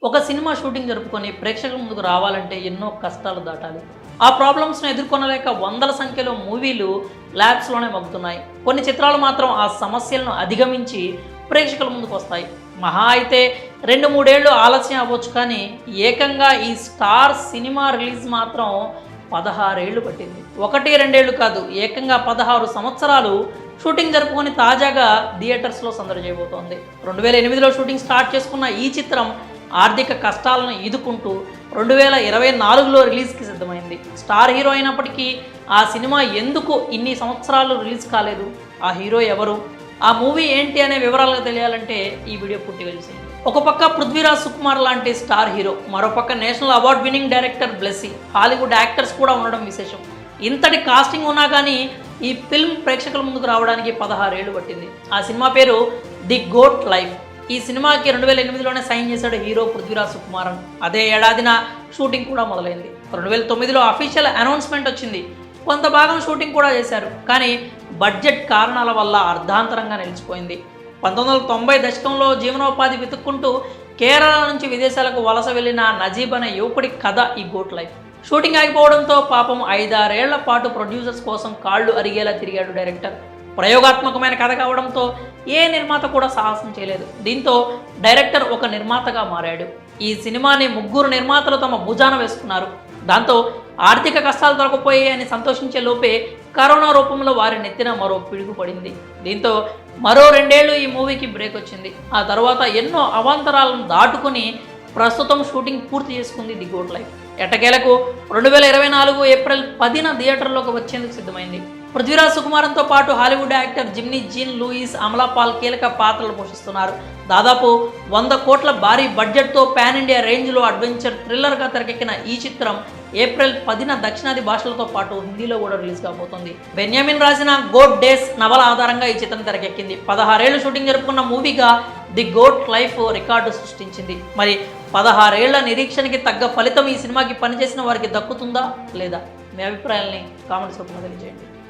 ఒక cinema shooting జరుపుకొని ప్రేక్షకుల ముందుకు రావాలంటే ఎన్నో కష్టాలు దాటాలి. ఆ ప్రాబ్లమ్స్ను ఎదుర్కొనలేక వందల సంఖ్యలో మూవీలు ల్యాబ్స్లోనే మగ్గుతున్నాయి. కొన్ని చిత్రాలు మాత్రం ఆ సమస్యలను అధిగమించి ప్రేక్షకుల ముందుకు వస్తాయి. మహా అయితే 2-3 ఏళ్ళు ఆలస్యం అవ్వచ్చు, కానీ ఏకంగా ఈ స్టార్ సినిమా రిలీజ్ మాత్రం 16 ఏళ్ళు పట్టింది. 1-2 ఏళ్ళు కాదు, ఏకంగా 16 సంవత్సరాలు షూటింగ్ జరుపుకొని తాజాగా థియేటర్స్లో సందడి చేయబోతోంది. 2008లో షూటింగ్ స్టార్ట్ చేసుకున్న ఈ చిత్రం ఆర్థిక కష్టాలను ఈదుకుంటూ 2024లో రిలీజ్కి సిద్ధమైంది. స్టార్ హీరో అయినప్పటికీ ఆ సినిమా ఎందుకు ఇన్ని సంవత్సరాలు రిలీజ్ కాలేదు, ఆ హీరో ఎవరు, ఆ మూవీ ఏంటి అనే వివరాలుగా తెలియాలంటే ఈ వీడియో పూర్తిగా చూసేయండి. ఒక పక్క పృథ్వీరాజ్ సుకుమార్ లాంటి స్టార్ హీరో, మరోపక్క national award winning director Blessy, Hollywood actors కూడా ఉండడం విశేషం. ఇంతటి కాస్టింగ్ ఉన్నా కానీ ఈ ఫిల్మ్ ప్రేక్షకుల ముందుకు రావడానికి 16 ఏళ్ళు పట్టింది. ఆ సినిమా పేరు ది గోట్ లైఫ్. ఈ సినిమాకి 2008లోనే సైన్ చేశాడు హీరో పృథ్వీరాజ్ సుకుమారన్. అదే ఏడాదిన షూటింగ్ కూడా మొదలైంది. 2009లో అఫీషియల్ అనౌన్స్మెంట్ వచ్చింది. కొంత భాగం షూటింగ్ కూడా చేశారు, కానీ బడ్జెట్ కారణాల వల్ల అర్ధాంతరంగా నిలిచిపోయింది. 1990 దశకంలో జీవనోపాధి వెతుక్కుంటూ కేరళ నుంచి విదేశాలకు వలస వెళ్లిన నజీబ్ అనే యువకుడి కథ ఈ గోట్ లైఫ్. షూటింగ్ ఆగిపోవడంతో పాపం 5-6 ఏళ్ల పాటు ప్రొడ్యూసర్స్ కోసం కాళ్ళు అరిగేలా తిరిగాడు డైరెక్టర్. ప్రయోగాత్మకమైన కథ కావడంతో ఏ నిర్మాత కూడా సాహసం చేయలేదు. దీంతో డైరెక్టర్ ఒక నిర్మాతగా మారాడు. ఈ సినిమాని 3 నిర్మాతలు తమ భుజాన వేసుకున్నారు. దాంతో ఆర్థిక కష్టాలు దొరకపోయాయి అని సంతోషించే లోపే కరోనా రూపంలో వారి నెత్తిన మరో పిడుగు పడింది. దీంతో మరో 2 ఏళ్ళు ఈ మూవీకి బ్రేక్ వచ్చింది. ఆ తర్వాత ఎన్నో అవాంతరాలను దాటుకుని ప్రస్తుతం షూటింగ్ పూర్తి చేసుకుంది ది గోట్ లైఫ్. ఎట్టకేలకు 2024 ఏప్రిల్ 10న థియేటర్లోకి వచ్చేందుకు సిద్ధమైంది. పృథ్వీరాజ్ సుకుమారన్తో పాటు Hollywood actor Jimmy Jean Louis, Amala Paul కీలక పాత్రలు పోషిస్తున్నారు. దాదాపు 100 కోట్ల భారీ బడ్జెట్తో పాన్ ఇండియా రేంజ్లో అడ్వెంచర్ థ్రిల్లర్గా తెరకెక్కిన ఈ చిత్రం ఏప్రిల్ 10న దక్షిణాది భాషలతో పాటు హిందీలో కూడా రిలీజ్ కాబోతోంది. బెన్యామిన్ రాసిన గోట్ డేస్ నవల ఆధారంగా ఈ చిత్రం తెరకెక్కింది. 16 ఏళ్లు షూటింగ్ జరుపుకున్న మూవీగా ది గోట్ లైఫ్ రికార్డు సృష్టించింది. మరి 16 ఏళ్ల నిరీక్షణకి తగ్గ ఫలితం ఈ సినిమాకి పనిచేసిన వారికి దక్కుతుందా లేదా? మీ అభిప్రాయాల్ని కామెంట్స్ రూపంలో తెలియజేయండి.